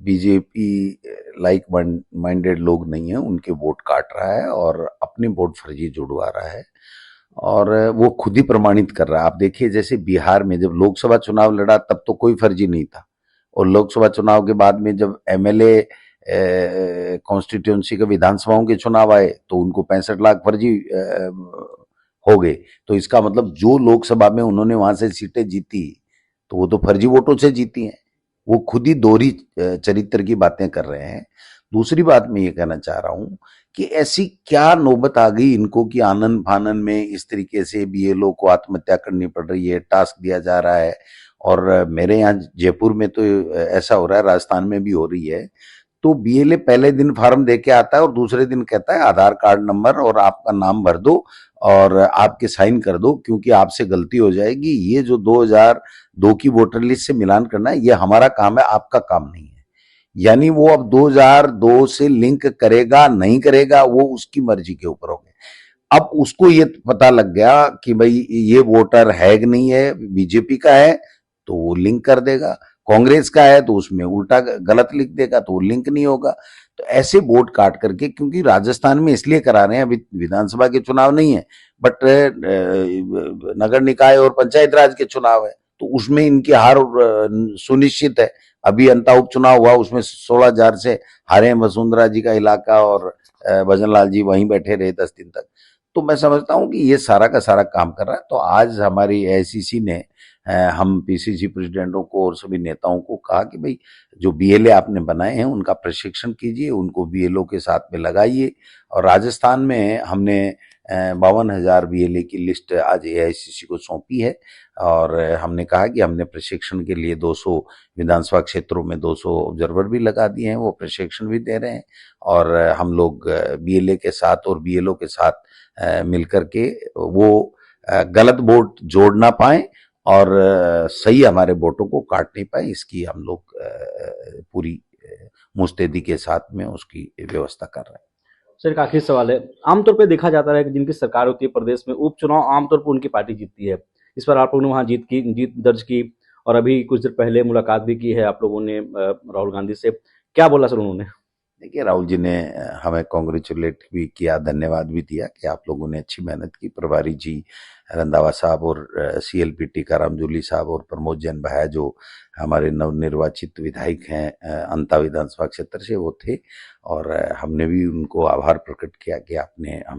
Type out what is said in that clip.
BJP like minded लोग नहीं है, उनके वोट काट रहा है और अपने वोट फर्जी जुड़वा रहा है और वो खुद ही प्रमाणित कर रहा है। आप देखिए जैसे बिहार में जब लोकसभा चुनाव लड़ा तब तो कोई फर्जी नहीं था, और लोकसभा चुनाव के बाद में जब एमएलए कॉन्स्टिट्यूंसी के विधानसभाओं के चुनाव आए तो उनको 65 लाख फर्जी हो गए। तो इसका मतलब जो लोकसभा में उन्होंने वहां से सीटें जीती तो वो तो फर्जी वोटों से जीती हैं। वो खुद ही दोहरी चरित्र की बातें कर रहे हैं। दूसरी बात मैं ये कहना चाह रहा हूं कि ऐसी क्या नौबत आ गई इनको कि आनंद फानन में इस तरीके से बीएलओ को आत्महत्या करनी पड़ रही है, टास्क दिया जा रहा है। और मेरे यहाँ जयपुर में तो ऐसा हो रहा है, राजस्थान में भी हो रही है। तो बीएलए पहले दिन फार्म दे के आता है और दूसरे दिन कहता है आधार कार्ड नंबर और आपका नाम भर दो और आपके साइन कर दो क्योंकि आपसे गलती हो जाएगी। ये जो 2002 की वोटर लिस्ट से मिलान करना है ये हमारा काम है, आपका काम नहीं है। यानी वो अब 2002 से लिंक करेगा नहीं करेगा वो उसकी मर्जी के ऊपर हो गया। अब उसको ये पता लग गया कि भाई ये वोटर है कि नहीं है, बीजेपी का है तो वो लिंक कर देगा, कांग्रेस का है तो उसमें उल्टा गलत लिख देगा तो वो लिंक नहीं होगा। तो ऐसे वोट काट करके, क्योंकि राजस्थान में इसलिए करा रहे हैं, अभी विधानसभा के चुनाव नहीं है बट नगर निकाय और पंचायत राज के चुनाव है तो उसमें इनकी हार सुनिश्चित है। अभी अंता उपचुनाव हुआ उसमें 16,000 से हारे वसुंधरा जी का इलाका और भजन लाल जी वहीं बैठे रहे 10 दिन तक। तो मैं समझता हूं कि ये सारा का सारा काम कर रहा है। तो आज हमारी एआईसीसी ने हम पीसीसी प्रेसिडेंटों को और सभी नेताओं को कहा कि भाई जो बीएलए आपने बनाए हैं उनका प्रशिक्षण कीजिए, उनको बीएलओ के साथ में लगाइए। और राजस्थान में हमने 52,000 बीएलए की लिस्ट आज एआईसीसी को सौंपी है और हमने कहा कि हमने प्रशिक्षण के लिए 200 विधानसभा क्षेत्रों में 200 ऑब्जर्वर भी लगा दिए हैं, वो प्रशिक्षण भी दे रहे हैं। और हम लोग बीएलए के साथ और बीएलओ के साथ मिलकर के वो गलत वोट जोड़ ना पाए और सही हमारे वोटों को काट नहीं पाए, इसकी हम लोग पूरी मुस्तैदी के साथ में उसकी व्यवस्था कर रहे हैं। सर एक आखिरी सवाल है, आमतौर पे देखा जाता है कि जिनकी सरकार होती है प्रदेश में उपचुनाव आमतौर पर उनकी पार्टी जीतती है। इस बार आप लोगों ने वहाँ जीत दर्ज की और अभी कुछ देर पहले मुलाकात भी की है आप लोगों ने राहुल गांधी से, क्या बोला सर उन्होंने? देखिए राहुल जी ने हमें कॉन्ग्रेचुलेट भी किया, धन्यवाद भी दिया कि आप लोगों ने अच्छी मेहनत की। प्रभारी जी रंधावा साहब और सीएलपी टीकाराम जूली साहब और प्रमोद जैन भाया जो हमारे नवनिर्वाचित विधायक हैं अंता विधानसभा क्षेत्र से वो थे और हमने भी उनको आभार प्रकट किया कि आपने हम